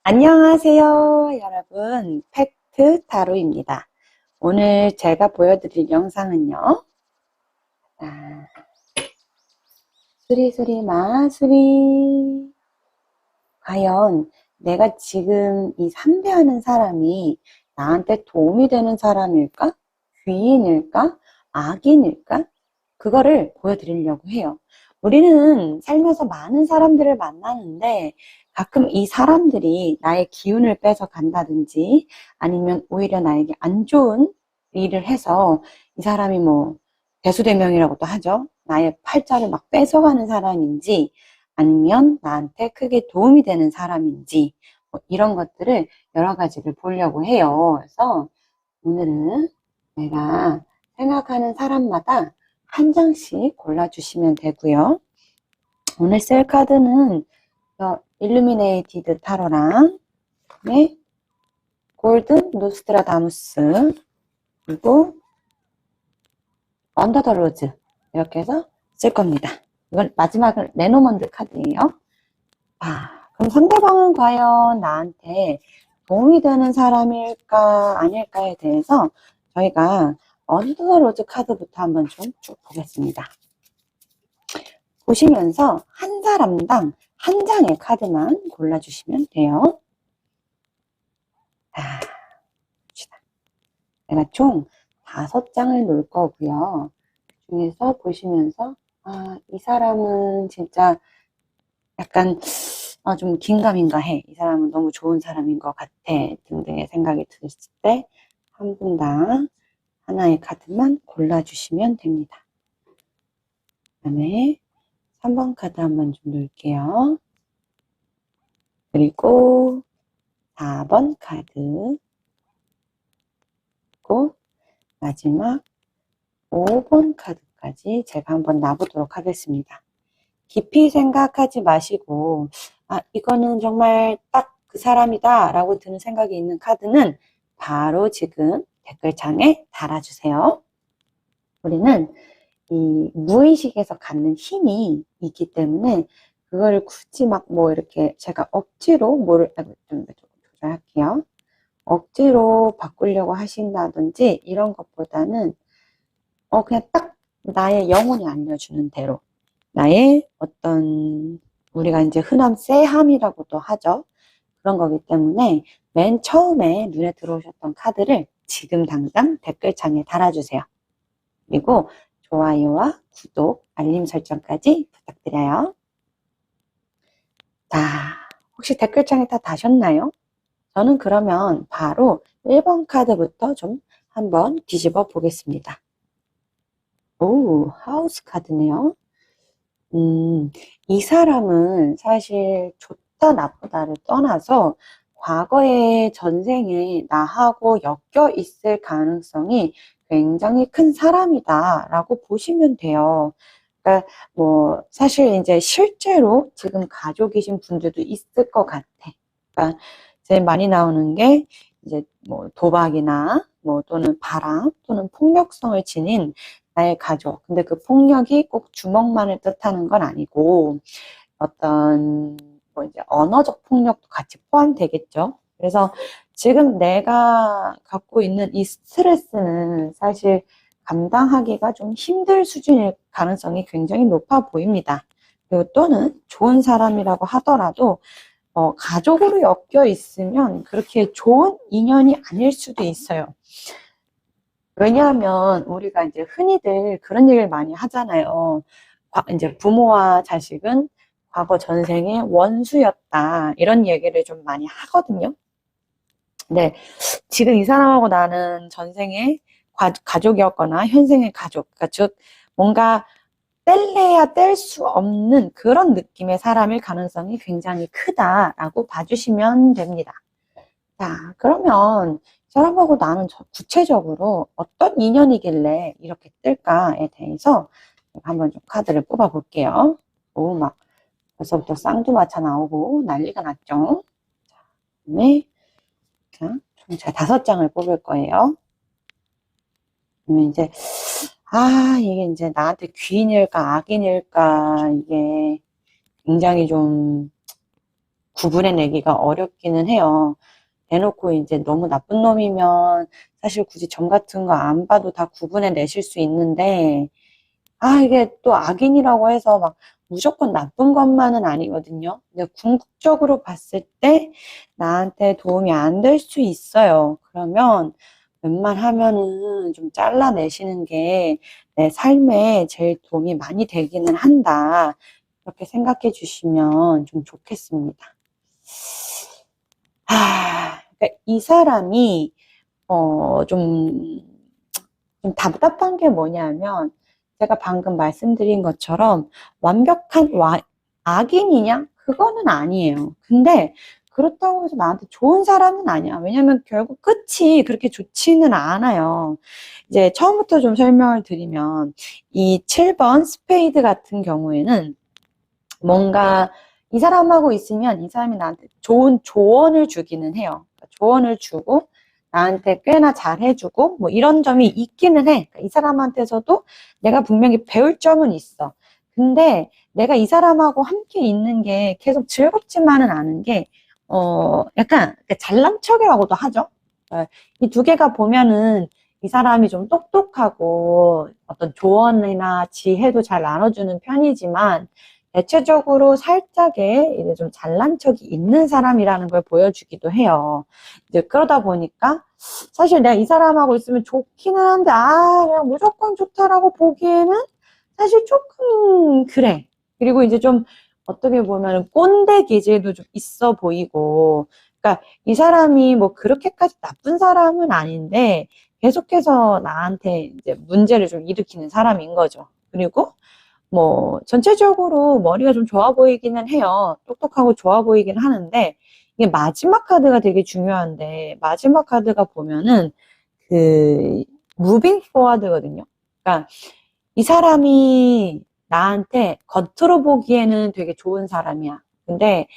안녕하세요, 여러분. 팩트 타로입니다. 오늘 제가 보여드릴 영상은요. 아, 수리수리 마수리. 과연 내가 지금 이 삼배하는 사람이 나한테 도움이 되는 사람일까? 귀인일까? 악인일까? 그거를 보여드리려고 해요. 우리는 살면서 많은 사람들을 만나는데 가끔 이 사람들이 나의 기운을 빼서 간다든지 아니면 오히려 나에게 안 좋은 일을 해서 이 사람이 뭐 대수대명이라고도 하죠. 나의 팔자를 막 뺏어가는 사람인지 아니면 나한테 크게 도움이 되는 사람인지 뭐 이런 것들을 여러 가지를 보려고 해요. 그래서 오늘은 내가 생각하는 사람마다 한 장씩 골라주시면 되고요. 오늘 쓸 카드는 일루미네이티드 타로랑 골든 노스트라다무스 그리고 언더 더 로즈 이렇게 해서 쓸 겁니다. 이건 마지막은 레노먼드 카드예요. 그럼 상대방은 과연 나한테 도움이 되는 사람일까 아닐까에 대해서 저희가 언더 더 로즈 카드부터 한번 좀 쭉 보겠습니다. 보시면서 한 사람당 한 장의 카드만 골라주시면 돼요. 봅시다. 내가 총 5장을 놓을 거고요. 중에서 보시면서 이 사람은 진짜 약간 좀 긴가민가 해. 이 사람은 너무 좋은 사람인 것 같아. 등등의 생각이 드실 때 한 분당 하나의 카드만 골라주시면 됩니다. 그 다음에 3번 카드 한번 좀 놓을게요. 그리고 4번 카드 그리고 마지막 5번 카드까지 제가 한번 놔보도록 하겠습니다. 깊이 생각하지 마시고 이거는 정말 딱 그 사람이다 라고 드는 생각이 있는 카드는 바로 지금 댓글창에 달아주세요. 우리는 이 무의식에서 갖는 힘이 있기 때문에 그거를 굳이 막 뭐 이렇게 제가 억지로 뭐를 좀 조절할게요. 억지로 바꾸려고 하신다든지 이런 것보다는 그냥 딱 나의 영혼이 알려주는 대로 나의 어떤 우리가 이제 흔한 쎄함이라고도 하죠. 그런 거기 때문에 맨 처음에 눈에 들어오셨던 카드를 지금 당장 댓글창에 달아주세요. 그리고 좋아요와 구독, 알림 설정까지 부탁드려요. 자, 혹시 댓글창에 다 다셨나요? 저는 그러면 바로 1번 카드부터 좀 한번 뒤집어 보겠습니다. 오, 하우스 카드네요. 이 사람은 사실 좋다 나쁘다를 떠나서 과거의 전생에 나하고 엮여 있을 가능성이 굉장히 큰 사람이다라고 보시면 돼요. 그러니까 뭐 사실 이제 실제로 지금 가족이신 분들도 있을 것 같아. 그러니까 제일 많이 나오는 게 이제 뭐 도박이나 뭐 또는 바람 또는 폭력성을 지닌 나의 가족. 근데 그 폭력이 꼭 주먹만을 뜻하는 건 아니고 어떤 뭐 이제 언어적 폭력도 같이 포함되겠죠. 그래서 지금 내가 갖고 있는 이 스트레스는 사실 감당하기가 좀 힘들 수준일 가능성이 굉장히 높아 보입니다. 그리고 또는 좋은 사람이라고 하더라도 가족으로 엮여 있으면 그렇게 좋은 인연이 아닐 수도 있어요. 왜냐하면 우리가 이제 흔히들 그런 얘기를 많이 하잖아요. 이제 부모와 자식은 과거 전생의 원수였다. 이런 얘기를 좀 많이 하거든요. 근데 지금 이 사람하고 나는 전생의 가족이었거나 현생의 가족. 그러니까 즉 뭔가 뗄래야 뗄 수 없는 그런 느낌의 사람일 가능성이 굉장히 크다라고 봐주시면 됩니다. 자, 그러면 이 사람하고 나는 구체적으로 어떤 인연이길래 이렇게 뜰까에 대해서 한번 좀 카드를 뽑아 볼게요. 오, 막 벌써부터 쌍두마차 나오고 난리가 났죠. 자, 그다음에 총 제가 5장을 뽑을 거예요. 그러면 이제 이게 이제 나한테 귀인일까 악인일까 이게 굉장히 좀 구분해내기가 어렵기는 해요. 대놓고 이제 너무 나쁜 놈이면 사실 굳이 점 같은 거 안 봐도 다 구분해내실 수 있는데, 이게 또 악인이라고 해서 막 무조건 나쁜 것만은 아니거든요. 근데 궁극적으로 봤을 때 나한테 도움이 안 될 수 있어요. 그러면 웬만하면은 좀 잘라내시는 게 내 삶에 제일 도움이 많이 되기는 한다. 그렇게 생각해 주시면 좀 좋겠습니다. 그러니까 이 사람이, 좀 답답한 게 뭐냐면, 제가 방금 말씀드린 것처럼 완벽한 악인이냐? 그거는 아니에요. 근데 그렇다고 해서 나한테 좋은 사람은 아니야. 왜냐면 결국 끝이 그렇게 좋지는 않아요. 이제 처음부터 좀 설명을 드리면, 이 7번 스페이드 같은 경우에는 뭔가 이 사람하고 있으면 이 사람이 나한테 좋은 조언을 주기는 해요. 조언을 주고 나한테 꽤나 잘해주고 뭐 이런 점이 있기는 해. 이 사람한테서도 내가 분명히 배울 점은 있어. 근데 내가 이 사람하고 함께 있는 게 계속 즐겁지만은 않은 게 약간 잘난 척이라고도 하죠. 이 두 개가 보면은 이 사람이 좀 똑똑하고 어떤 조언이나 지혜도 잘 나눠주는 편이지만 대체적으로 살짝의 이제 좀 잘난 척이 있는 사람이라는 걸 보여주기도 해요. 이제 그러다 보니까 사실 내가 이 사람하고 있으면 좋기는 한데, 그냥 무조건 좋다라고 보기에는 사실 조금 그래. 그리고 이제 좀 어떻게 보면 꼰대 기질도 좀 있어 보이고, 그러니까 이 사람이 뭐 그렇게까지 나쁜 사람은 아닌데 계속해서 나한테 이제 문제를 좀 일으키는 사람인 거죠. 그리고 뭐 전체적으로 머리가 좀 좋아 보이기는 해요. 똑똑하고 좋아 보이긴 하는데 이게 마지막 카드가 되게 중요한데 마지막 카드가 보면은 그 무빙 포워드거든요. 그러니까 이 사람이 나한테 겉으로 보기에는 되게 좋은 사람이야. 근데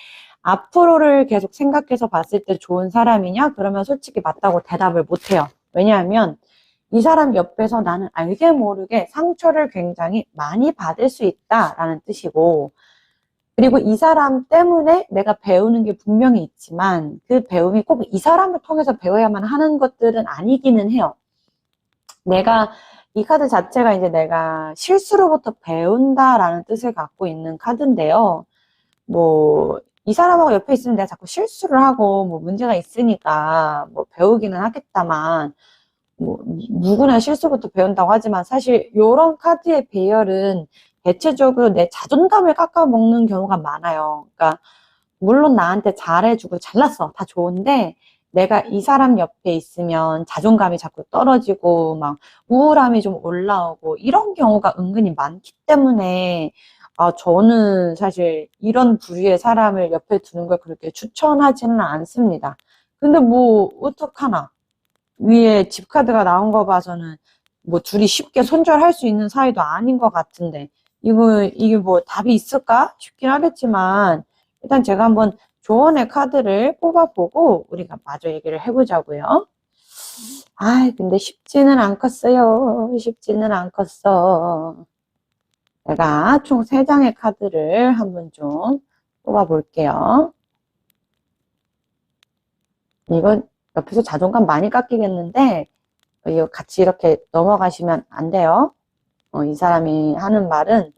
앞으로를 계속 생각해서 봤을 때 좋은 사람이냐? 그러면 솔직히 맞다고 대답을 못 해요. 왜냐하면 이 사람 옆에서 나는 알게 모르게 상처를 굉장히 많이 받을 수 있다라는 뜻이고, 그리고 이 사람 때문에 내가 배우는 게 분명히 있지만 그 배움이 꼭 이 사람을 통해서 배워야만 하는 것들은 아니기는 해요. 내가 이 카드 자체가 이제 내가 실수로부터 배운다라는 뜻을 갖고 있는 카드인데요. 뭐, 이 사람하고 옆에 있으면 내가 자꾸 실수를 하고 뭐 문제가 있으니까 뭐 배우기는 하겠다만 뭐 누구나 실수부터 배운다고 하지만 사실 이런 카드의 배열은 대체적으로 내 자존감을 깎아먹는 경우가 많아요. 그러니까 물론 나한테 잘해주고 잘났어 다 좋은데 내가 이 사람 옆에 있으면 자존감이 자꾸 떨어지고 막 우울함이 좀 올라오고 이런 경우가 은근히 많기 때문에 저는 사실 이런 부류의 사람을 옆에 두는 걸 그렇게 추천하지는 않습니다. 근데 뭐 어떡하나 위에 집 카드가 나온 거 봐서는 뭐 둘이 쉽게 손절할 수 있는 사이도 아닌 것 같은데 이게 뭐 답이 있을까 싶긴 하겠지만 일단 제가 한번 조언의 카드를 뽑아보고 우리가 마저 얘기를 해보자고요. 근데 쉽지는 않겠어요. 쉽지는 않겠어. 제가 총 3장의 카드를 한번 좀 뽑아볼게요. 이건 옆에서 자존감 많이 깎이겠는데 이거 같이 이렇게 넘어가시면 안 돼요. 이 사람이 하는 말은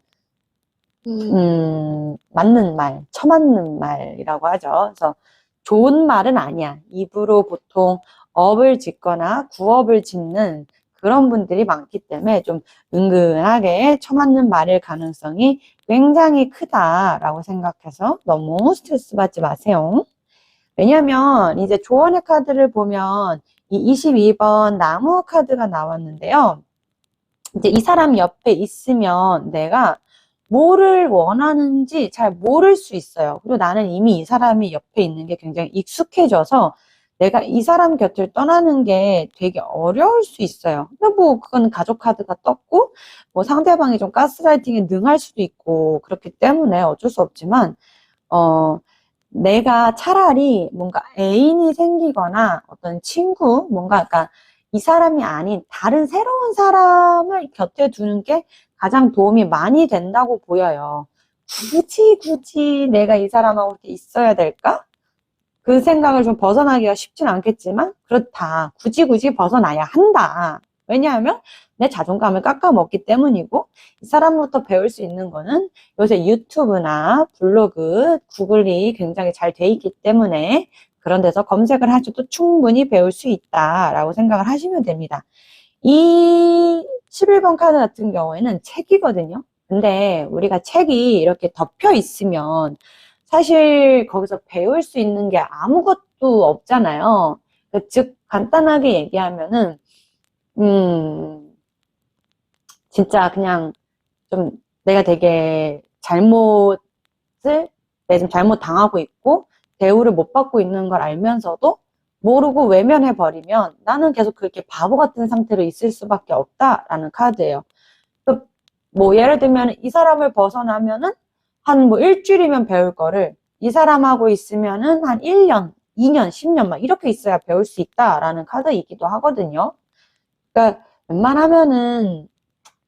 맞는 말, 처맞는 말이라고 하죠. 그래서 좋은 말은 아니야. 입으로 보통 업을 짓거나 구업을 짓는 그런 분들이 많기 때문에 좀 은근하게 처맞는 말일 가능성이 굉장히 크다라고 생각해서 너무 스트레스 받지 마세요. 왜냐면 이제 조언의 카드를 보면 이 22번 나무 카드가 나왔는데요. 이제 이 사람 옆에 있으면 내가 뭐를 원하는지 잘 모를 수 있어요. 그리고 나는 이미 이 사람이 옆에 있는 게 굉장히 익숙해져서 내가 이 사람 곁을 떠나는 게 되게 어려울 수 있어요. 근데 뭐 그건 가족 카드가 떴고 뭐 상대방이 좀 가스라이팅에 능할 수도 있고 그렇기 때문에 어쩔 수 없지만 내가 차라리 뭔가 애인이 생기거나 어떤 친구, 뭔가, 그러니까 이 사람이 아닌 다른 새로운 사람을 곁에 두는 게 가장 도움이 많이 된다고 보여요. 굳이 내가 이 사람하고 이렇게 있어야 될까? 그 생각을 좀 벗어나기가 쉽진 않겠지만, 그렇다. 굳이 벗어나야 한다. 왜냐하면 내 자존감을 깎아먹기 때문이고, 이 사람부터 배울 수 있는 거는 요새 유튜브나 블로그, 구글이 굉장히 잘 돼 있기 때문에 그런 데서 검색을 하셔도 충분히 배울 수 있다라고 생각을 하시면 됩니다. 이 11번 카드 같은 경우에는 책이거든요. 근데 우리가 책이 이렇게 덮여 있으면 사실 거기서 배울 수 있는 게 아무것도 없잖아요. 즉, 간단하게 얘기하면은, 진짜 그냥 좀 내가 되게 내가 지금 잘못 당하고 있고, 대우를 못 받고 있는 걸 알면서도 모르고 외면해버리면 나는 계속 그렇게 바보 같은 상태로 있을 수밖에 없다라는 카드예요. 뭐 예를 들면 이 사람을 벗어나면은 한 뭐 일주일이면 배울 거를 이 사람하고 있으면은 한 1년, 2년, 10년 막 이렇게 있어야 배울 수 있다라는 카드이기도 하거든요. 그러니까 웬만하면은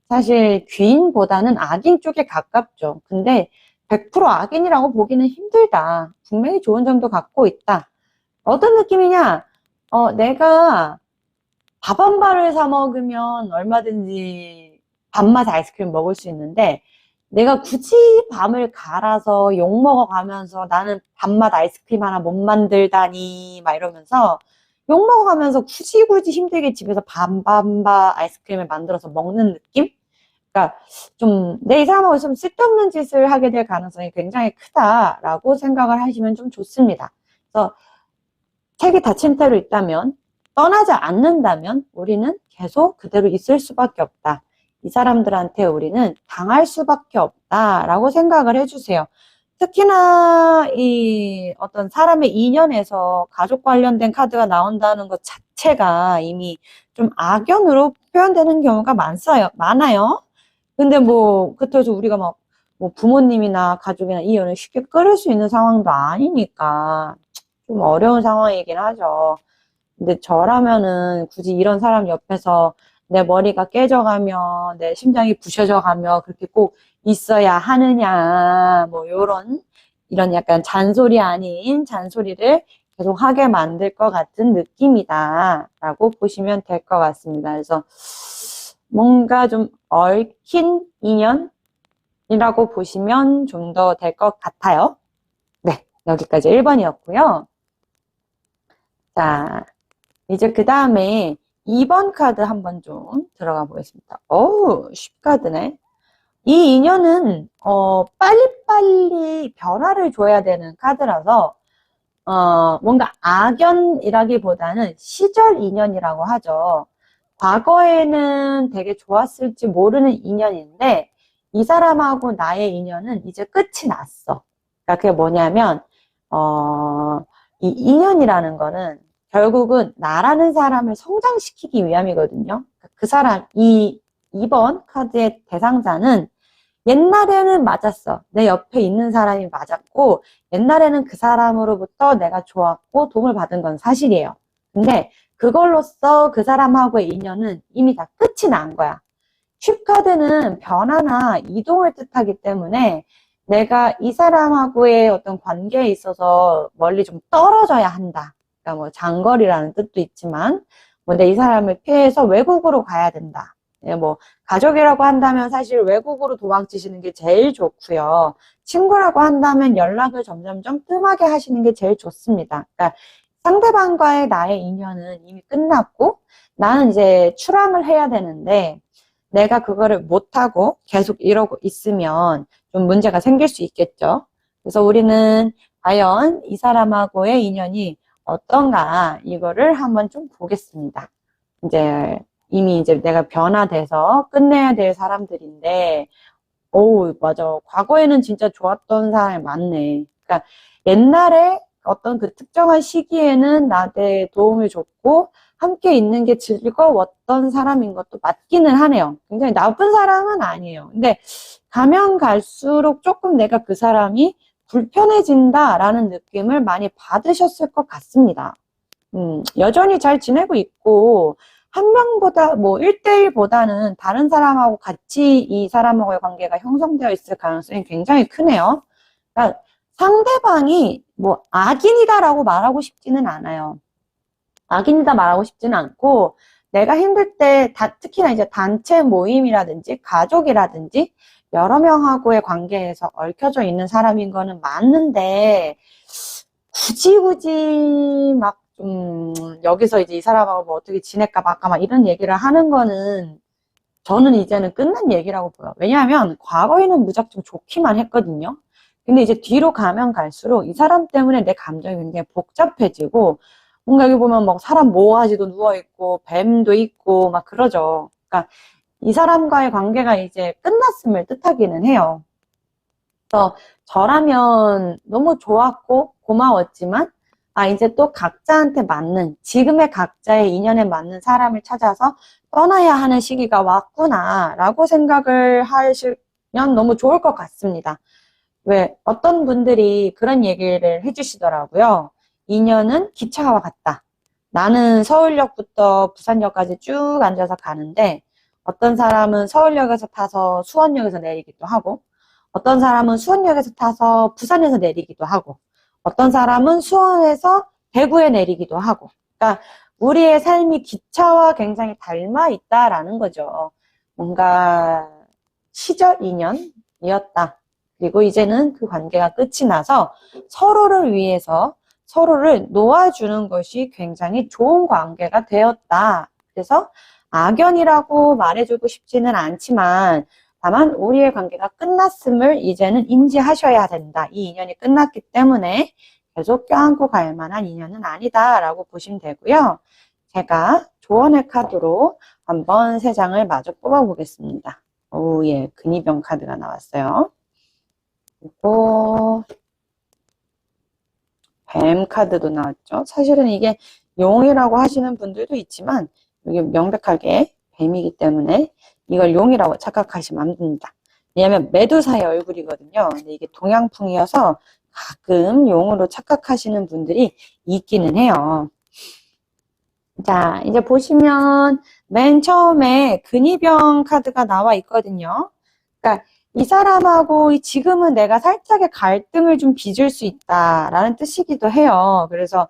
사실 귀인보다는 악인 쪽에 가깝죠. 근데 100% 악인이라고 보기는 힘들다. 분명히 좋은 점도 갖고 있다. 어떤 느낌이냐? 내가 밥 한 발을 사 먹으면 얼마든지 밥맛 아이스크림 먹을 수 있는데 내가 굳이 밤을 갈아서 욕 먹어가면서 나는 밥맛 아이스크림 하나 못 만들다니 막 이러면서 욕 먹어가면서 굳이 힘들게 집에서 밤밤바 아이스크림을 만들어서 먹는 느낌? 그러니까 좀 내 이 사람하고 좀 쓸데없는 짓을 하게 될 가능성이 굉장히 크다라고 생각을 하시면 좀 좋습니다. 그래서 책이 닫힌 채로 있다면, 떠나지 않는다면 우리는 계속 그대로 있을 수밖에 없다. 이 사람들한테 우리는 당할 수밖에 없다라고 생각을 해주세요. 특히나 이 어떤 사람의 인연에서 가족 관련된 카드가 나온다는 것 자체가 이미 좀 악연으로 표현되는 경우가 많아요. 근데 뭐, 그렇다고 해서 우리가 막, 뭐 부모님이나 가족이나 이혼을 쉽게 끊을 수 있는 상황도 아니니까 좀 어려운 상황이긴 하죠. 근데 저라면은 굳이 이런 사람 옆에서 내 머리가 깨져가며 내 심장이 부셔져가며 그렇게 꼭 있어야 하느냐 뭐 이런 약간 잔소리 아닌 잔소리를 계속 하게 만들 것 같은 느낌이다 라고 보시면 될 것 같습니다. 그래서 뭔가 좀 얽힌 인연이라고 보시면 좀 더 될 것 같아요. 네, 여기까지 1번이었고요. 자, 이제 그 다음에 2번 카드 한번 좀 들어가 보겠습니다. 어우, 10카드네. 이 인연은, 빨리빨리 변화를 줘야 되는 카드라서, 뭔가 악연이라기보다는 시절 인연이라고 하죠. 과거에는 되게 좋았을지 모르는 인연인데, 이 사람하고 나의 인연은 이제 끝이 났어. 그러니까 그게 뭐냐면, 이 인연이라는 거는 결국은 나라는 사람을 성장시키기 위함이거든요. 그 사람, 2번 카드의 대상자는 옛날에는 맞았어. 내 옆에 있는 사람이 맞았고, 옛날에는 그 사람으로부터 내가 좋았고 도움을 받은 건 사실이에요. 근데 그걸로써 그 사람하고의 인연은 이미 다 끝이 난 거야. 쉽카드는 변화나 이동을 뜻하기 때문에 내가 이 사람하고의 어떤 관계에 있어서 멀리 좀 떨어져야 한다. 그러니까 뭐 장거리라는 뜻도 있지만, 뭐 내 이 사람을 피해서 외국으로 가야 된다. 뭐 가족이라고 한다면 사실 외국으로 도망치시는 게 제일 좋고요. 친구라고 한다면 연락을 점점점 뜸하게 하시는 게 제일 좋습니다. 그러니까 상대방과의 나의 인연은 이미 끝났고 나는 이제 출항을 해야 되는데 내가 그거를 못하고 계속 이러고 있으면 좀 문제가 생길 수 있겠죠. 그래서 우리는 과연 이 사람하고의 인연이 어떤가 이거를 한번 좀 보겠습니다. 이미 내가 변화돼서 끝내야 될 사람들인데, 오, 맞아. 과거에는 진짜 좋았던 사람이 많네. 그러니까 옛날에 어떤 그 특정한 시기에는 나한테 도움을 줬고, 함께 있는 게 즐거웠던 사람인 것도 맞기는 하네요. 굉장히 나쁜 사람은 아니에요. 근데 가면 갈수록 조금 내가 그 사람이 불편해진다라는 느낌을 많이 받으셨을 것 같습니다. 여전히 잘 지내고 있고, 한 명보다 뭐 1대1보다는 다른 사람하고 같이 이 사람하고의 관계가 형성되어 있을 가능성이 굉장히 크네요. 그러니까 상대방이 뭐 악인이다라고 말하고 싶지는 않아요. 악인이다 말하고 싶지는 않고 내가 힘들 때 특히나 이제 단체 모임이라든지 가족이라든지 여러 명하고의 관계에서 얽혀져 있는 사람인 거는 맞는데 굳이 막 여기서 이제 이 사람하고 뭐 어떻게 지낼까 말까 막 이런 얘기를 하는 거는 저는 이제는 끝난 얘기라고 보여. 왜냐하면 과거에는 무작정 좋기만 했거든요. 근데 이제 뒤로 가면 갈수록 이 사람 때문에 내 감정이 굉장히 복잡해지고 뭔가 여기 보면 막 사람 모가지도 누워있고 뱀도 있고 막 그러죠. 그러니까 이 사람과의 관계가 이제 끝났음을 뜻하기는 해요. 그래서 저라면 너무 좋았고 고마웠지만 이제 또 각자한테 맞는 지금의 각자의 인연에 맞는 사람을 찾아서 떠나야 하는 시기가 왔구나 라고 생각을 하시면 너무 좋을 것 같습니다. 왜 어떤 분들이 그런 얘기를 해주시더라고요. 인연은 기차와 같다. 나는 서울역부터 부산역까지 쭉 앉아서 가는데 어떤 사람은 서울역에서 타서 수원역에서 내리기도 하고 어떤 사람은 수원역에서 타서 부산에서 내리기도 하고 어떤 사람은 수원에서 대구에 내리기도 하고 그러니까 우리의 삶이 기차와 굉장히 닮아 있다라는 거죠. 뭔가 시절 인연이었다. 그리고 이제는 그 관계가 끝이 나서 서로를 위해서 서로를 놓아주는 것이 굉장히 좋은 관계가 되었다. 그래서 악연이라고 말해주고 싶지는 않지만 다만 우리의 관계가 끝났음을 이제는 인지하셔야 된다. 이 인연이 끝났기 때문에 계속 껴안고 갈 만한 인연은 아니다라고 보시면 되고요. 제가 조언의 카드로 한번 3장을 마저 뽑아보겠습니다. 오, 예, 근위병 카드가 나왔어요. 그리고 뱀 카드도 나왔죠. 사실은 이게 용이라고 하시는 분들도 있지만 이게 명백하게 뱀이기 때문에 이걸 용이라고 착각하시면 안 됩니다. 왜냐하면 메두사의 얼굴이거든요. 근데 이게 동양풍이어서 가끔 용으로 착각하시는 분들이 있기는 해요. 자, 이제 보시면 맨 처음에 근위병 카드가 나와 있거든요. 그러니까 이 사람하고 지금은 내가 살짝의 갈등을 좀 빚을 수 있다라는 뜻이기도 해요. 그래서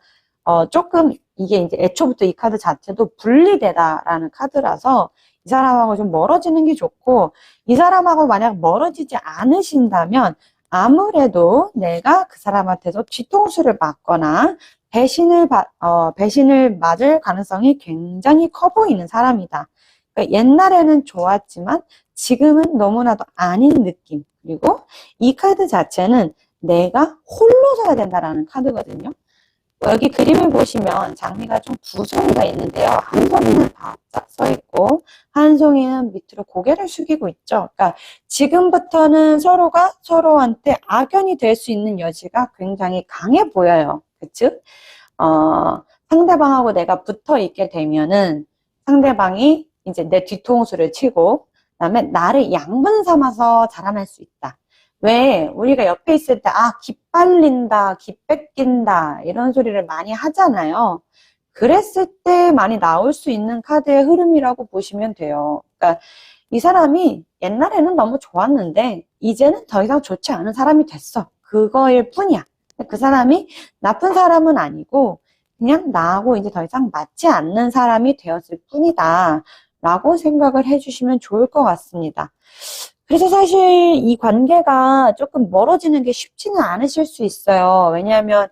조금 이게 이제 애초부터 이 카드 자체도 분리되다라는 카드라서 이 사람하고 좀 멀어지는 게 좋고 이 사람하고 만약 멀어지지 않으신다면 아무래도 내가 그 사람한테서 뒤통수를 맞거나 배신을 맞을 가능성이 굉장히 커 보이는 사람이다. 그러니까 옛날에는 좋았지만 지금은 너무나도 아닌 느낌. 그리고 이 카드 자체는 내가 홀로 서야 된다라는 카드거든요. 여기 그림을 보시면 장미가 좀 두 송이가 있는데요. 한 송이는 바짝 서 있고 한 송이는 밑으로 고개를 숙이고 있죠. 그러니까 지금부터는 서로가 서로한테 악연이 될 수 있는 여지가 굉장히 강해 보여요. 즉 상대방하고 내가 붙어 있게 되면은 상대방이 이제 내 뒤통수를 치고 그다음에 나를 양분 삼아서 자라날 수 있다. 왜 우리가 옆에 있을 때 기빨린다, 기뺏긴다 이런 소리를 많이 하잖아요. 그랬을 때 많이 나올 수 있는 카드의 흐름이라고 보시면 돼요. 그러니까 이 사람이 옛날에는 너무 좋았는데 이제는 더 이상 좋지 않은 사람이 됐어. 그거일 뿐이야. 그 사람이 나쁜 사람은 아니고 그냥 나하고 이제 더 이상 맞지 않는 사람이 되었을 뿐이다 라고 생각을 해주시면 좋을 것 같습니다. 그래서 사실 이 관계가 조금 멀어지는 게 쉽지는 않으실 수 있어요. 왜냐하면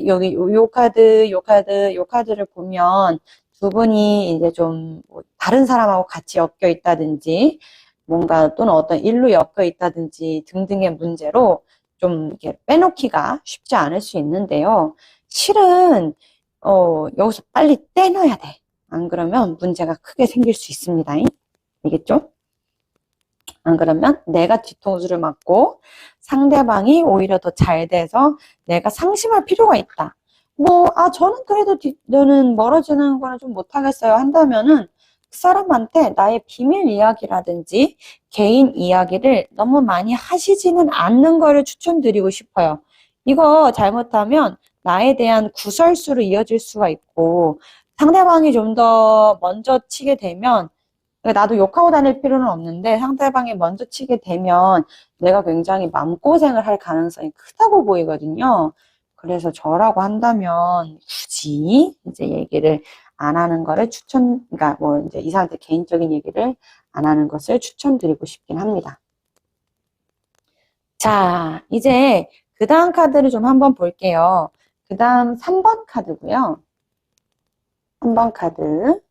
여기 요 카드, 요 카드, 요 카드를 보면 두 분이 이제 좀 다른 사람하고 같이 엮여 있다든지 뭔가 또는 어떤 일로 엮여 있다든지 등등의 문제로 좀 이렇게 빼놓기가 쉽지 않을 수 있는데요. 실은 여기서 빨리 떼놔야 돼. 안 그러면 문제가 크게 생길 수 있습니다. 알겠죠? 안 그러면 내가 뒤통수를 맞고 상대방이 오히려 더 잘 돼서 내가 상심할 필요가 있다. 저는 그래도 너는 멀어지는 거는 좀 못하겠어요 한다면은 그 사람한테 나의 비밀 이야기라든지 개인 이야기를 너무 많이 하시지는 않는 거를 추천드리고 싶어요. 이거 잘못하면 나에 대한 구설수로 이어질 수가 있고 상대방이 좀 더 먼저 치게 되면, 그러니까 나도 욕하고 다닐 필요는 없는데 상대방이 먼저 치게 되면 내가 굉장히 마음고생을 할 가능성이 크다고 보이거든요. 그래서 저라고 한다면 굳이 이제 얘기를 안 하는 거를 그러니까 뭐 이제 이 사람한테 개인적인 얘기를 안 하는 것을 추천드리고 싶긴 합니다. 자, 이제 그 다음 카드를 좀 한번 볼게요. 그 다음 3번 카드고요. 3번 카드.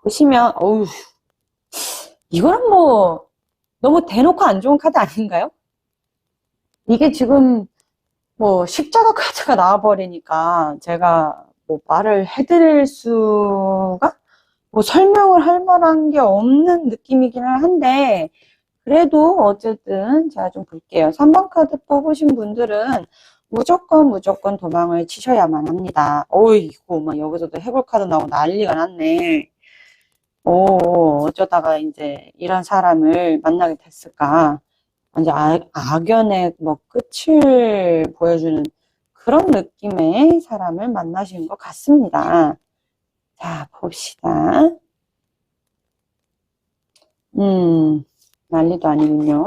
보시면, 어우, 이거는 뭐, 너무 대놓고 안 좋은 카드 아닌가요? 이게 지금 뭐 십자가 카드가 나와버리니까 제가 뭐 말을 해드릴 수가 뭐 설명을 할 만한 게 없는 느낌이기는 한데 그래도 어쨌든 제가 좀 볼게요. 3번 카드 뽑으신 분들은 무조건 도망을 치셔야만 합니다. 어이구 막 여기서도 해골 카드 나오고 난리가 났네. 어쩌다가 이제 이런 사람을 만나게 됐을까. 완전 악연의 뭐 끝을 보여주는 그런 느낌의 사람을 만나신 것 같습니다. 자, 봅시다. 난리도 아니군요.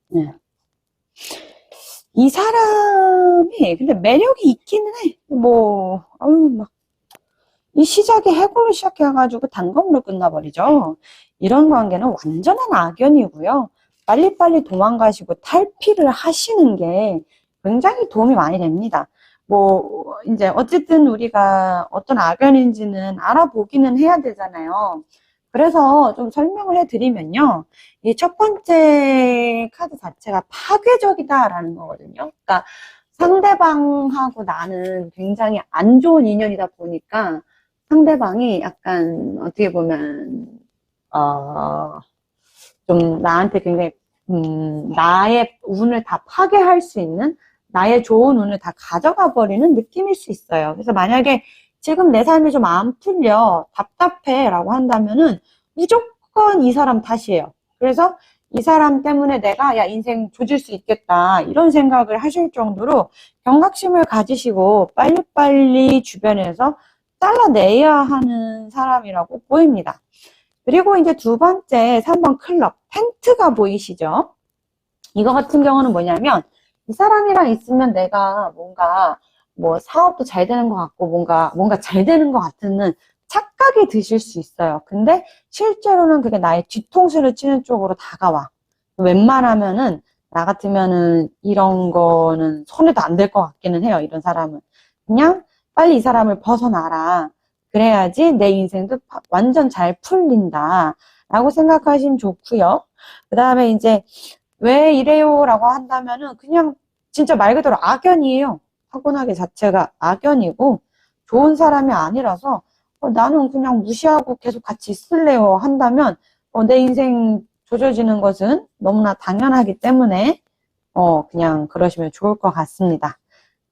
네. 이 사람이 근데 매력이 있기는 해. 뭐, 아유, 막, 이 시작이 해골로 시작해가지고 단검으로 끝나버리죠. 이런 관계는 완전한 악연이고요. 빨리빨리 도망가시고 탈피를 하시는 게 굉장히 도움이 많이 됩니다. 뭐, 이제, 어쨌든 우리가 어떤 악연인지는 알아보기는 해야 되잖아요. 그래서 좀 설명을 해드리면요. 이 첫 번째 카드 자체가 파괴적이다라는 거거든요. 그러니까 상대방하고 나는 굉장히 안 좋은 인연이다 보니까 상대방이 약간 어떻게 보면 어, 좀 나한테 굉장히 나의 운을 다 파괴할 수 있는 나의 좋은 운을 다 가져가 버리는 느낌일 수 있어요. 그래서 만약에 지금 내 삶이 좀 안 풀려 답답해 라고 한다면은 무조건 이 사람 탓이에요. 그래서 이 사람 때문에 내가 야 인생 조질 수 있겠다 이런 생각을 하실 정도로 경각심을 가지시고 빨리빨리 주변에서 잘라내야 하는 사람이라고 보입니다. 그리고 이제 두 번째 3번 클럽 텐트가 보이시죠? 이거 같은 경우는 뭐냐면 이 사람이랑 있으면 내가 뭔가 뭐 사업도 잘 되는 것 같고 뭔가 잘 되는 것 같은 착각이 드실 수 있어요. 근데 실제로는 그게 나의 뒤통수를 치는 쪽으로 다가와. 웬만하면은 나 같으면은 이런 거는 손해도 안 될 것 같기는 해요. 이런 사람은. 그냥 빨리 이 사람을 벗어나라. 그래야지 내 인생도 완전 잘 풀린다. 라고 생각하시면 좋고요. 그 다음에 이제 왜 이래요? 라고 한다면은 그냥 진짜 말 그대로 악연이에요. 타고나기 자체가 악연이고 좋은 사람이 아니라서 나는 그냥 무시하고 계속 같이 있을래요 한다면 내 인생 조져지는 것은 너무나 당연하기 때문에 그냥 그러시면 좋을 것 같습니다.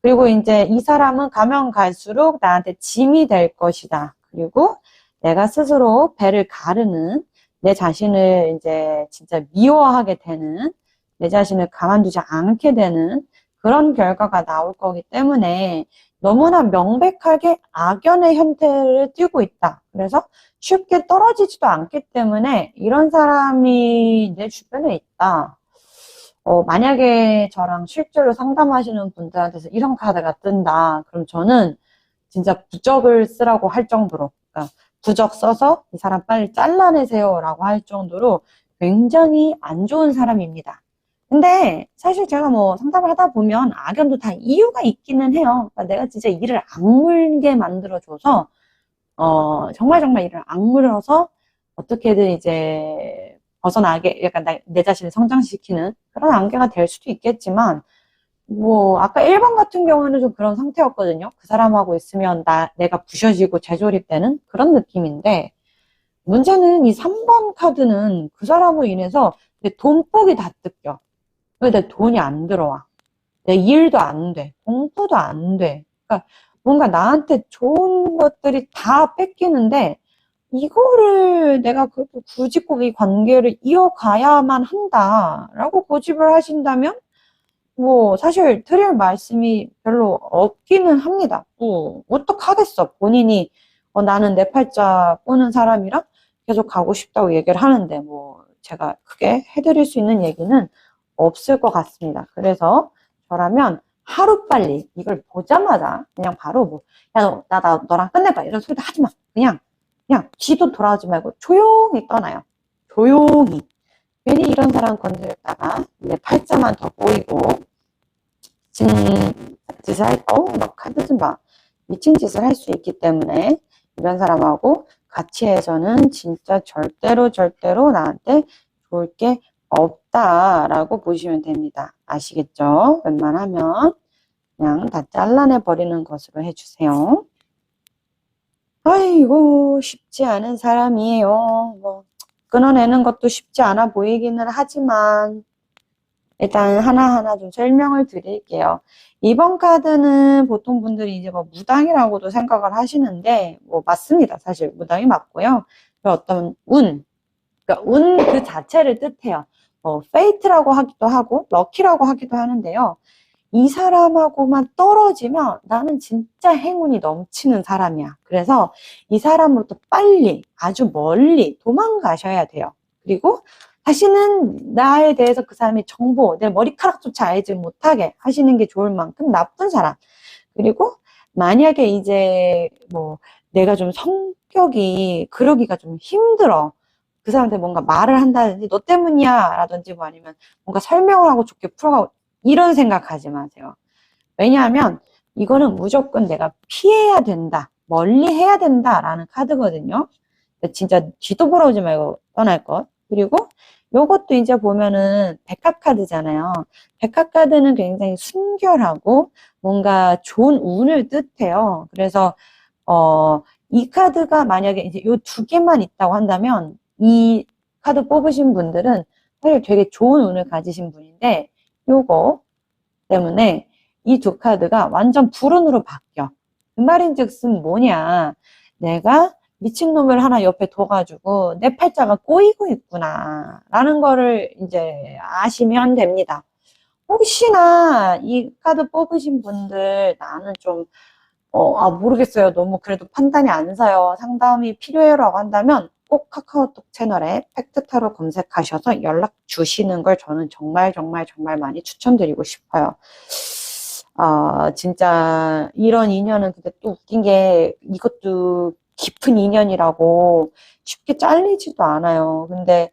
그리고 이제 이 사람은 가면 갈수록 나한테 짐이 될 것이다. 그리고 내가 스스로 배를 가르는 내 자신을 이제 진짜 미워하게 되는 내 자신을 가만두지 않게 되는 그런 결과가 나올 거기 때문에 너무나 명백하게 악연의 형태를 띠고 있다. 그래서 쉽게 떨어지지도 않기 때문에 이런 사람이 내 주변에 있다. 만약에 저랑 실제로 상담하시는 분들한테서 이런 카드가 뜬다. 그럼 저는 진짜 부적을 쓰라고 할 정도로, 그러니까 부적 써서 이 사람 빨리 잘라내세요 라고 할 정도로 굉장히 안 좋은 사람입니다. 근데 사실 제가 뭐 상담을 하다 보면 악연도 다 이유가 있기는 해요. 그러니까 내가 진짜 일을 악물게 만들어줘서, 정말 일을 악물어서 어떻게든 이제 벗어나게, 약간 내 자신을 성장시키는 그런 관계가 될 수도 있겠지만, 뭐, 아까 1번 같은 경우는 좀 그런 상태였거든요. 그 사람하고 있으면 내가 부셔지고 재조립되는 그런 느낌인데, 문제는 이 3번 카드는 그 사람으로 인해서 내 돈복이 다 뜯겨. 왜 내 돈이 안 들어와? 내 일도 안 돼. 공부도 안 돼. 그러니까 뭔가 나한테 좋은 것들이 다 뺏기는데, 이거를 내가 굳이 꼭 이 관계를 이어가야만 한다라고 고집을 하신다면 뭐, 사실 드릴 말씀이 별로 없기는 합니다. 뭐, 어떡하겠어. 본인이, 나는 내 팔자 꼬는 사람이랑 계속 가고 싶다고 얘기를 하는데, 뭐, 제가 크게 해드릴 수 있는 얘기는 없을 것 같습니다. 그래서 저라면 하루빨리 이걸 보자마자 그냥 바로 뭐, 야, 너랑 끝내봐. 이런 소리도 하지 마. 그냥 뒤도 돌아오지 말고 조용히 떠나요. 조용히. 괜히 이런 사람 건드렸다가 내 팔자만 더 보이고 미친 짓을 너 카드 좀 봐. 미친 짓을 할 수 있기 때문에 이런 사람하고 같이 해서는 진짜 절대로 나한테 좋을 게 없다라고 보시면 됩니다. 아시겠죠? 웬만하면 그냥 다 잘라내 버리는 것으로 해주세요. 아이고, 쉽지 않은 사람이에요. 뭐, 끊어내는 것도 쉽지 않아 보이기는 하지만, 일단 하나하나 좀 설명을 드릴게요. 이번 카드는 보통 분들이 이제 뭐 무당이라고도 생각을 하시는데, 뭐 맞습니다. 사실 무당이 맞고요. 어떤 그러니까 운 그 자체를 뜻해요. 페이트라고 하기도 하고, 럭키라고 하기도 하는데요. 이 사람하고만 떨어지면 나는 진짜 행운이 넘치는 사람이야. 그래서 이 사람으로부터 빨리, 아주 멀리 도망가셔야 돼요. 그리고 다시는 나에 대해서 그 사람의 정보, 내 머리카락조차 알지 못하게 하시는 게 좋을 만큼 나쁜 사람. 그리고 만약에 이제 뭐 내가 좀 성격이 그러기가 좀 힘들어. 그 사람한테 뭔가 말을 한다든지 너 때문이야 라든지 뭐 아니면 뭔가 설명을 하고 좋게 풀어가고 이런 생각하지 마세요. 왜냐하면 이거는 무조건 내가 피해야 된다, 멀리 해야 된다라는 카드거든요. 진짜 뒤도 돌아오지 말고 떠날 것. 그리고 요것도 이제 보면은 백합 카드잖아요. 백합 카드는 굉장히 순결하고 뭔가 좋은 운을 뜻해요. 그래서 이 카드가 만약에 이제 요 두 개만 있다고 한다면 이 카드 뽑으신 분들은 사실 되게 좋은 운을 가지신 분인데 요거 때문에 이 두 카드가 완전 불운으로 바뀌어. 그 말인즉슨 뭐냐. 내가 미친놈을 하나 옆에 둬가지고 내 팔자가 꼬이고 있구나 라는 거를 이제 아시면 됩니다. 혹시나 이 카드 뽑으신 분들 나는 좀 모르겠어요. 너무 그래도 판단이 안 서요. 상담이 필요해라고 한다면 꼭 카카오톡 채널에 팩트타로 검색하셔서 연락 주시는 걸 저는 정말 많이 추천드리고 싶어요. 진짜 이런 인연은 근데 또 웃긴 게 이것도 깊은 인연이라고 쉽게 잘리지도 않아요. 근데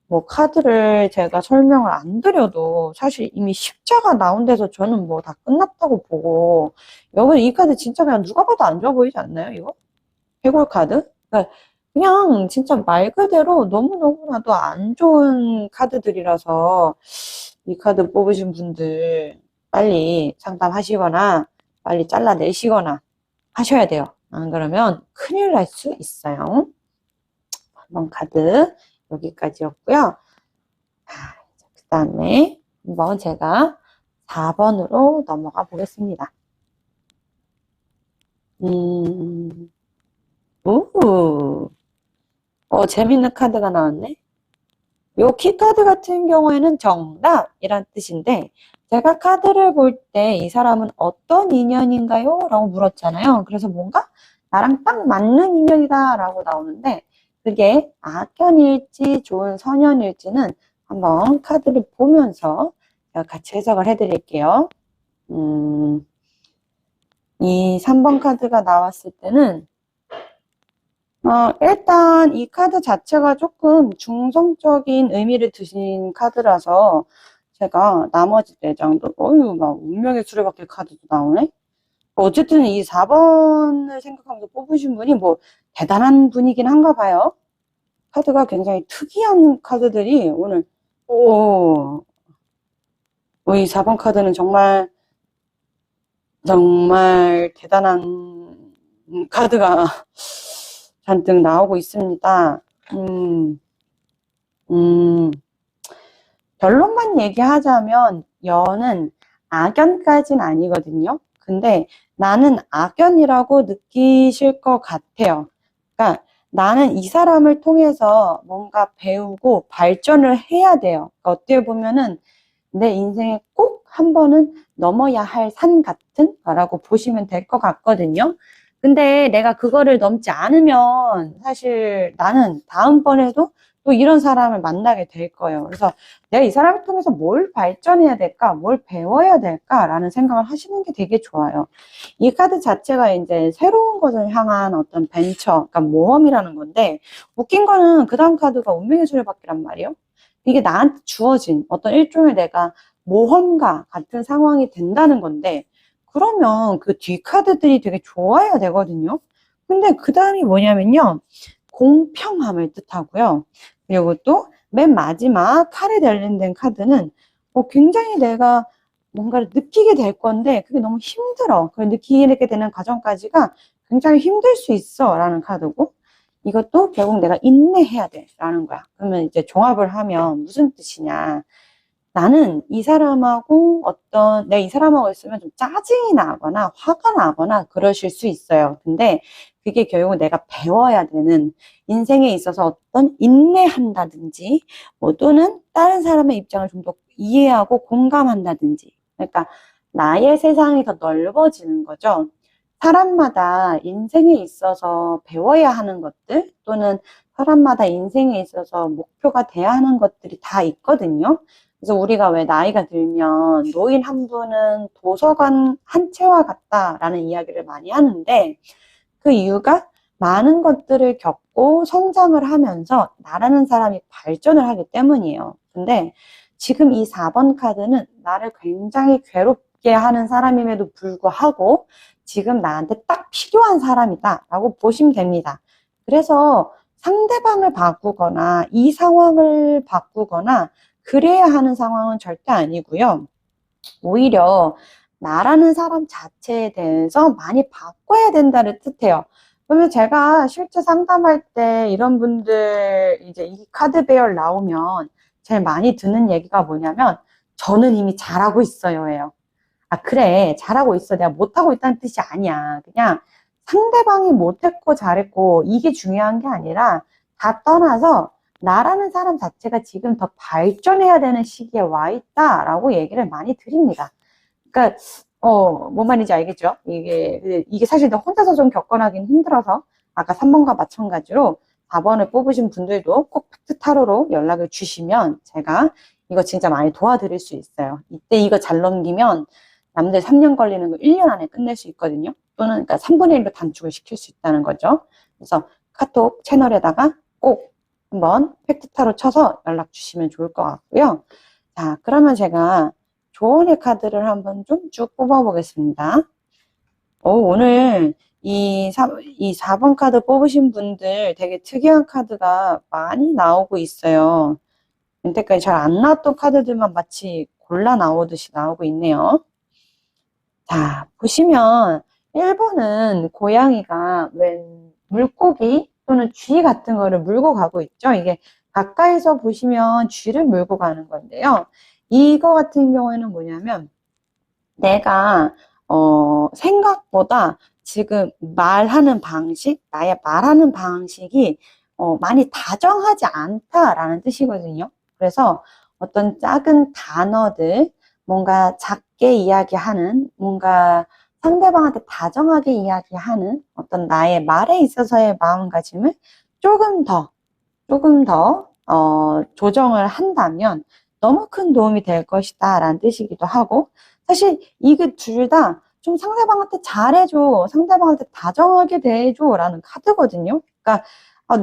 뭐 카드를 제가 설명을 안 드려도 사실 이미 십자가 나온 데서 저는 뭐 다 끝났다고 보고 여기 이 카드 진짜 그냥 누가 봐도 안 좋아 보이지 않나요? 이거? 해골 카드? 그러니까 그냥 진짜 말 그대로 너무너무나도 안 좋은 카드들이라서 이 카드 뽑으신 분들 빨리 상담하시거나 빨리 잘라내시거나 하셔야 돼요. 안 그러면 큰일 날 수 있어요. 한번 카드 여기까지였고요. 그 다음에 한번 제가 4번으로 넘어가 보겠습니다. 재밌는 카드가 나왔네. 요 키카드 같은 경우에는 정답이란 뜻인데 제가 카드를 볼 때 이 사람은 어떤 인연인가요? 라고 물었잖아요. 그래서 뭔가 나랑 딱 맞는 인연이다 라고 나오는데 그게 악연일지 좋은 선연일지는 한번 카드를 보면서 제가 같이 해석을 해드릴게요. 이 3번 카드가 나왔을 때는 일단 이 카드 자체가 조금 중성적인 의미를 두신 카드라서 제가 나머지 4장도 막 운명의 수레바퀴 카드도 나오네. 어쨌든 이 4번을 생각하면서 뽑으신 분이 뭐 대단한 분이긴 한가 봐요. 카드가 굉장히 특이한 카드들이 오늘 이 4번 카드는 정말 대단한 카드가 잔뜩 나오고 있습니다. 결론만 얘기하자면 연은 악연까지는 아니거든요. 근데 나는 악연이라고 느끼실 것 같아요. 그러니까 나는 이 사람을 통해서 뭔가 배우고 발전을 해야 돼요. 그러니까 어떻게 보면은 내 인생에 꼭 한 번은 넘어야 할 산 같은 거라고 보시면 될 것 같거든요. 근데 내가 그거를 넘지 않으면 사실 나는 다음번에도 또 이런 사람을 만나게 될 거예요. 그래서 내가 이 사람을 통해서 뭘 발전해야 될까, 뭘 배워야 될까라는 생각을 하시는 게 되게 좋아요. 이 카드 자체가 이제 새로운 것을 향한 어떤 벤처, 그러니까 모험이라는 건데, 웃긴 거는 그 다음 카드가 운명의 수레바퀴란 말이에요. 이게 나한테 주어진 어떤 일종의 내가 모험가 같은 상황이 된다는 건데, 그러면 그 뒤 카드들이 되게 좋아야 되거든요. 근데 그 다음이 뭐냐면요. 공평함을 뜻하고요. 그리고 또 맨 마지막 칼에 관련된 카드는 굉장히 내가 뭔가를 느끼게 될 건데 그게 너무 힘들어. 그 느끼게 되는 과정까지가 굉장히 힘들 수 있어 라는 카드고, 이것도 결국 내가 인내해야 돼 라는 거야. 그러면 이제 종합을 하면 무슨 뜻이냐. 나는 이 사람하고 내가 이 사람하고 있으면 좀 짜증이 나거나 화가 나거나 그러실 수 있어요. 근데 그게 결국 내가 배워야 되는, 인생에 있어서 어떤 인내한다든지, 뭐 또는 다른 사람의 입장을 좀 더 이해하고 공감한다든지. 그러니까 나의 세상이 더 넓어지는 거죠. 사람마다 인생에 있어서 배워야 하는 것들, 또는 사람마다 인생에 있어서 목표가 돼야 하는 것들이 다 있거든요. 그래서 우리가 왜 나이가 들면 노인 한 분은 도서관 한 채와 같다라는 이야기를 많이 하는데, 그 이유가 많은 것들을 겪고 성장을 하면서 나라는 사람이 발전을 하기 때문이에요. 근데 지금 이 4번 카드는 나를 굉장히 괴롭게 하는 사람임에도 불구하고 지금 나한테 딱 필요한 사람이다 라고 보시면 됩니다. 그래서 상대방을 바꾸거나 이 상황을 바꾸거나 그래야 하는 상황은 절대 아니고요. 오히려 나라는 사람 자체에 대해서 많이 바꿔야 된다를 뜻해요. 그러면 제가 실제 상담할 때 이런 분들 이제 이 카드 배열 나오면 제일 많이 듣는 얘기가 뭐냐면, 저는 이미 잘하고 있어요 예요. 아, 그래. 잘하고 있어. 내가 못하고 있다는 뜻이 아니야. 그냥 상대방이 못했고 잘했고 이게 중요한 게 아니라, 다 떠나서 나라는 사람 자체가 지금 더 발전해야 되는 시기에 와 있다라고 얘기를 많이 드립니다. 그러니까 뭔 말인지 알겠죠? 이게 사실 나 혼자서 좀 겪어나긴 힘들어서 아까 3번과 마찬가지로 4번을 뽑으신 분들도 꼭 팩트 타로로 연락을 주시면 제가 이거 진짜 많이 도와드릴 수 있어요. 이때 이거 잘 넘기면 남들 3년 걸리는 거 1년 안에 끝낼 수 있거든요. 또는 그러니까 3분의 1로 단축을 시킬 수 있다는 거죠. 그래서 카톡 채널에다가 꼭 한번 팩트타로 쳐서 연락 주시면 좋을 것 같고요. 자, 그러면 제가 조언의 카드를 한번 좀 쭉 뽑아보겠습니다. 오늘 이 4번 카드 뽑으신 분들 되게 특이한 카드가 많이 나오고 있어요. 여태까지 잘 안 나왔던 카드들만 마치 골라 나오듯이 나오고 있네요. 자, 보시면 1번은 고양이가 웬 물고기 또는 쥐 같은 거를 물고 가고 있죠. 이게 가까이서 보시면 쥐를 물고 가는 건데요. 이거 같은 경우에는 뭐냐면, 내가 생각보다 지금 말하는 방식, 나의 말하는 방식이 많이 다정하지 않다라는 뜻이거든요. 그래서 어떤 작은 단어들, 뭔가 작게 이야기하는, 뭔가 상대방한테 다정하게 이야기하는 어떤 나의 말에 있어서의 마음가짐을 조금 더 조정을 한다면 너무 큰 도움이 될 것이다 라는 뜻이기도 하고, 사실 이게 둘 다 좀 상대방한테 잘해줘, 상대방한테 다정하게 대해줘 라는 카드거든요. 그러니까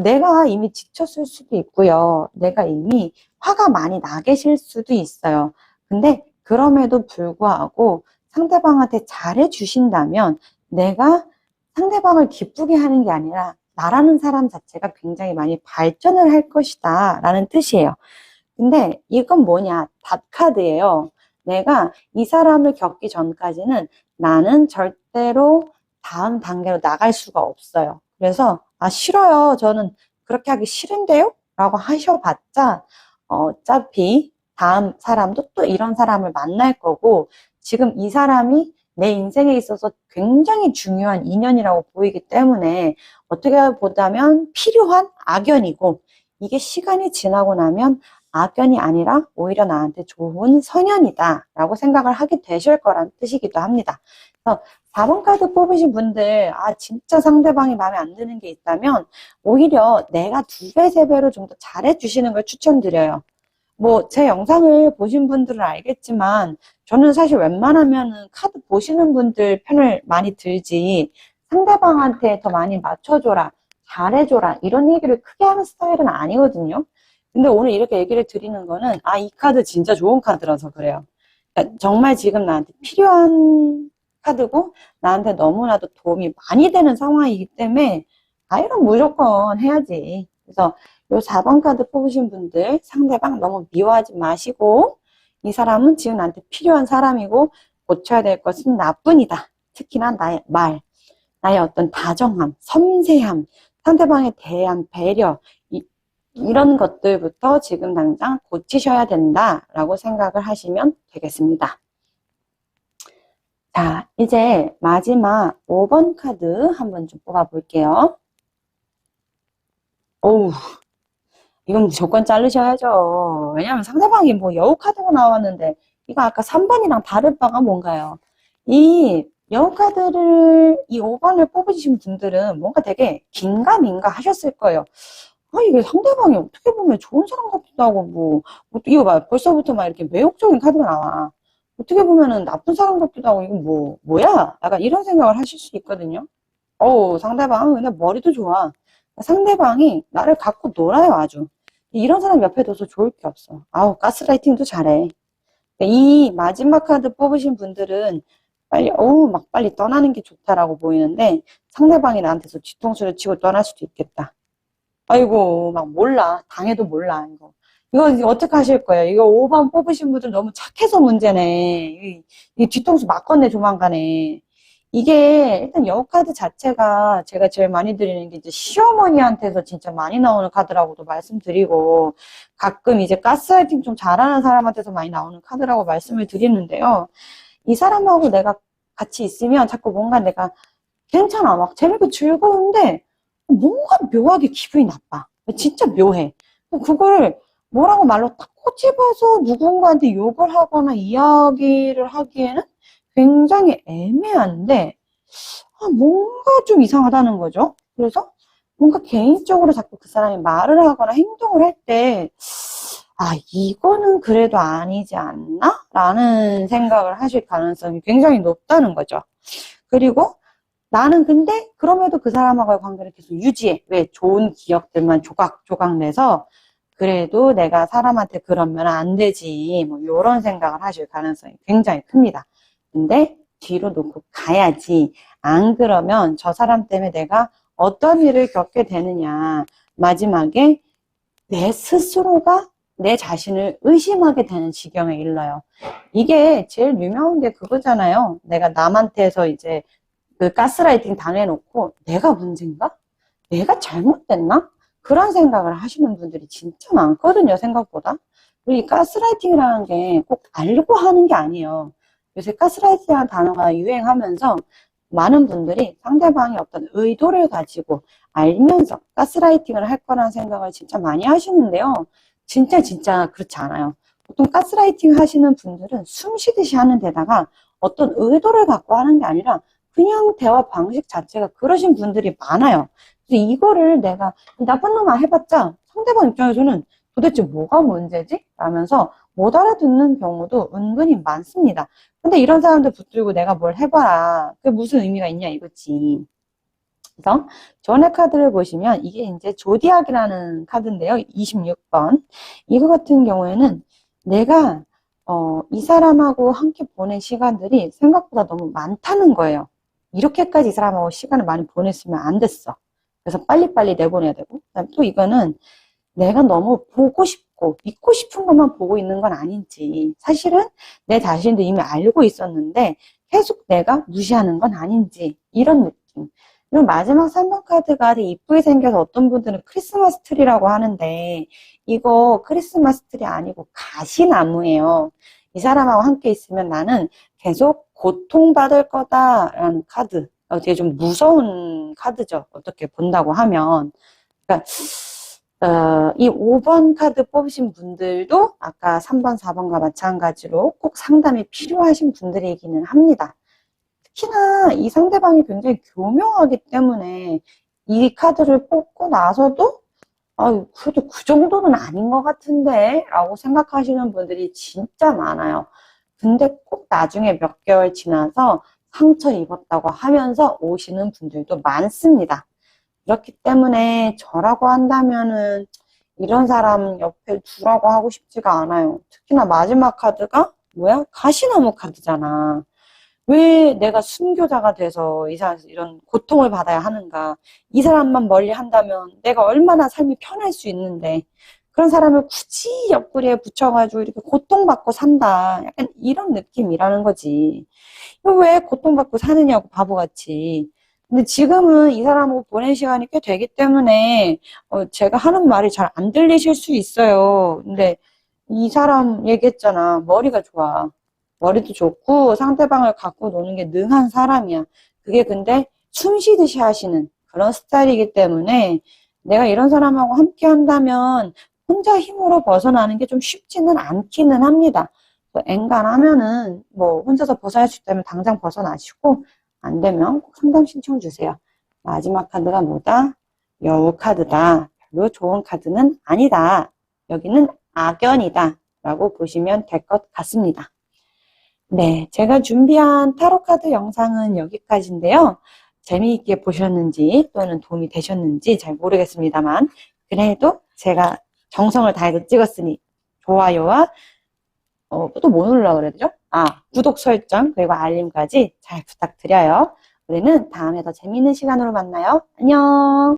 내가 이미 지쳤을 수도 있고요, 내가 이미 화가 많이 나 계실 수도 있어요. 근데 그럼에도 불구하고 상대방한테 잘해 주신다면 내가 상대방을 기쁘게 하는 게 아니라 나라는 사람 자체가 굉장히 많이 발전을 할 것이다 라는 뜻이에요. 근데 이건 뭐냐? 닷카드예요. 내가 이 사람을 겪기 전까지는 나는 절대로 다음 단계로 나갈 수가 없어요. 그래서 싫어요. 저는 그렇게 하기 싫은데요? 라고 하셔봤자 어차피 다음 사람도 또 이런 사람을 만날 거고, 지금 이 사람이 내 인생에 있어서 굉장히 중요한 인연이라고 보이기 때문에 어떻게 보자면 필요한 악연이고, 이게 시간이 지나고 나면 악연이 아니라 오히려 나한테 좋은 선연이다 라고 생각을 하게 되실 거란 뜻이기도 합니다. 그래서 4번 카드 뽑으신 분들, 진짜 상대방이 마음에 안 드는 게 있다면 오히려 내가 2배, 3배로 좀 더 잘해주시는 걸 추천드려요. 뭐 제 영상을 보신 분들은 알겠지만 저는 사실 웬만하면 카드 보시는 분들 편을 많이 들지 상대방한테 더 많이 맞춰줘라, 잘해줘라 이런 얘기를 크게 하는 스타일은 아니거든요. 근데 오늘 이렇게 얘기를 드리는 거는 이 카드 진짜 좋은 카드라서 그래요. 그러니까 정말 지금 나한테 필요한 카드고 나한테 너무나도 도움이 많이 되는 상황이기 때문에 이건 무조건 해야지. 그래서 요 4번 카드 뽑으신 분들 상대방 너무 미워하지 마시고 이 사람은 지금 나한테 필요한 사람이고 고쳐야 될 것은 나뿐이다. 특히나 나의 말, 나의 어떤 다정함, 섬세함, 상대방에 대한 배려 이런 것들부터 지금 당장 고치셔야 된다라고 생각을 하시면 되겠습니다. 자, 이제 마지막 5번 카드 한번 좀 뽑아볼게요. 어우, 이건 무조건 자르셔야죠. 왜냐면 상대방이 뭐 여우 카드가 나왔는데 이거 아까 3번이랑 다를 바가 뭔가요? 이 여우 카드를 이 5번을 뽑으신 분들은 뭔가 되게 긴가민가 하셨을 거예요. 이게 상대방이 어떻게 보면 좋은 사람 같기도 하고 이거 봐 벌써부터 막 이렇게 매혹적인 카드가 나와. 어떻게 보면은 나쁜 사람 같기도 하고 이건 뭐야? 약간 이런 생각을 하실 수 있거든요. 상대방은 근데 머리도 좋아. 상대방이 나를 갖고 놀아요, 아주. 이런 사람 옆에 둬서 좋을 게 없어. 가스라이팅도 잘해. 이 마지막 카드 뽑으신 분들은 막 빨리 떠나는 게 좋다라고 보이는데 상대방이 나한테서 뒤통수를 치고 떠날 수도 있겠다. 아이고, 막 몰라. 당해도 몰라, 이거. 이거 어떻게 하실 거예요? 이거 5번 뽑으신 분들 너무 착해서 문제네. 이 뒤통수 맞겠네, 조만간에. 이게, 일단 여우 카드 자체가 제가 제일 많이 드리는 게 이제 시어머니한테서 진짜 많이 나오는 카드라고도 말씀드리고, 가끔 이제 가스라이팅 좀 잘하는 사람한테서 많이 나오는 카드라고 말씀을 드리는데요. 이 사람하고 내가 같이 있으면 자꾸 뭔가 내가 괜찮아. 막 재밌고 즐거운데, 뭔가 묘하게 기분이 나빠. 진짜 묘해. 그걸 뭐라고 말로 딱 꼬집어서 누군가한테 욕을 하거나 이야기를 하기에는 굉장히 애매한데, 뭔가 좀 이상하다는 거죠. 그래서 뭔가 개인적으로 자꾸 그 사람이 말을 하거나 행동을 할 때, 이거는 그래도 아니지 않나? 라는 생각을 하실 가능성이 굉장히 높다는 거죠. 그리고 나는 근데 그럼에도 그 사람하고의 관계를 계속 유지해. 왜? 좋은 기억들만 조각조각 내서 그래도 내가 사람한테 그러면 안 되지. 뭐 이런 생각을 하실 가능성이 굉장히 큽니다. 근데 뒤로 놓고 가야지. 안 그러면 저 사람 때문에 내가 어떤 일을 겪게 되느냐. 마지막에 내 스스로가 내 자신을 의심하게 되는 지경에 이르러요. 이게 제일 유명한 게 그거잖아요. 내가 남한테서 이제 그 가스라이팅 당해놓고 내가 문제인가? 내가 잘못됐나? 그런 생각을 하시는 분들이 진짜 많거든요, 생각보다. 그리고 이 가스라이팅이라는 게 꼭 알고 하는 게 아니에요. 요새 가스라이팅이라는 단어가 유행하면서 많은 분들이 상대방이 어떤 의도를 가지고 알면서 가스라이팅을 할 거라는 생각을 진짜 많이 하시는데요. 진짜 그렇지 않아요. 보통 가스라이팅 하시는 분들은 숨 쉬듯이 하는 데다가 어떤 의도를 갖고 하는 게 아니라 그냥 대화 방식 자체가 그러신 분들이 많아요. 그래서 이거를 내가 나쁜 놈아 해봤자 상대방 입장에서는 도대체 뭐가 문제지? 라면서 못 알아듣는 경우도 은근히 많습니다. 근데 이런 사람들 붙들고 내가 뭘 해봐라. 그게 무슨 의미가 있냐 이거지. 그래서 전의 카드를 보시면 이게 이제 조디악이라는 카드인데요. 26번. 이거 같은 경우에는 내가 이 사람하고 함께 보낸 시간들이 생각보다 너무 많다는 거예요. 이렇게까지 이 사람하고 시간을 많이 보냈으면 안 됐어. 그래서 빨리빨리 내보내야 되고. 그다음에 또 이거는 내가 너무 보고 싶고 믿고 싶은 것만 보고 있는 건 아닌지 사실은 내 자신도 이미 알고 있었는데 계속 내가 무시하는 건 아닌지 이런 느낌. 그리고 마지막 3번 카드가 되게 이쁘게 생겨서 어떤 분들은 크리스마스 트리라고 하는데 이거 크리스마스 트리 아니고 가시나무예요. 이 사람하고 함께 있으면 나는 계속 고통받을 거다라는 카드. 되게 좀 무서운 카드죠. 어떻게 본다고 하면. 그러니까 이 5번 카드 뽑으신 분들도 아까 3번, 4번과 마찬가지로 꼭 상담이 필요하신 분들이기는 합니다. 특히나 이 상대방이 굉장히 교묘하기 때문에 이 카드를 뽑고 나서도 그래도 그 정도는 아닌 것 같은데 라고 생각하시는 분들이 진짜 많아요. 근데 꼭 나중에 몇 개월 지나서 상처 입었다고 하면서 오시는 분들도 많습니다. 그렇기 때문에 저라고 한다면은 이런 사람 옆에 두라고 하고 싶지가 않아요. 특히나 마지막 카드가 뭐야? 가시나무 카드잖아. 왜 내가 순교자가 돼서 이런 고통을 받아야 하는가? 이 사람만 멀리 한다면 내가 얼마나 삶이 편할 수 있는데 그런 사람을 굳이 옆구리에 붙여가지고 이렇게 고통받고 산다. 약간 이런 느낌이라는 거지. 왜 고통받고 사느냐고 바보같이. 근데 지금은 이 사람하고 보낸 시간이 꽤 되기 때문에 제가 하는 말이 잘 안 들리실 수 있어요. 근데 이 사람 얘기했잖아. 머리가 좋아. 머리도 좋고 상대방을 갖고 노는 게 능한 사람이야. 그게 근데 숨 쉬듯이 하시는 그런 스타일이기 때문에 내가 이런 사람하고 함께 한다면 혼자 힘으로 벗어나는 게 좀 쉽지는 않기는 합니다. 엔간하면은 뭐 혼자서 벗어날 수 있다면 당장 벗어나시고 안 되면 꼭 상담 신청 주세요. 마지막 카드가 뭐다? 여우 카드다. 별로 좋은 카드는 아니다. 여기는 악연이다. 라고 보시면 될 것 같습니다. 네, 제가 준비한 타로 카드 영상은 여기까지인데요. 재미있게 보셨는지 또는 도움이 되셨는지 잘 모르겠습니다만 그래도 제가 정성을 다해서 찍었으니 좋아요와 또 뭐 누르려고 그랬죠? 구독 설정 그리고 알림까지 잘 부탁드려요. 우리는 다음에 더 재미있는 시간으로 만나요. 안녕.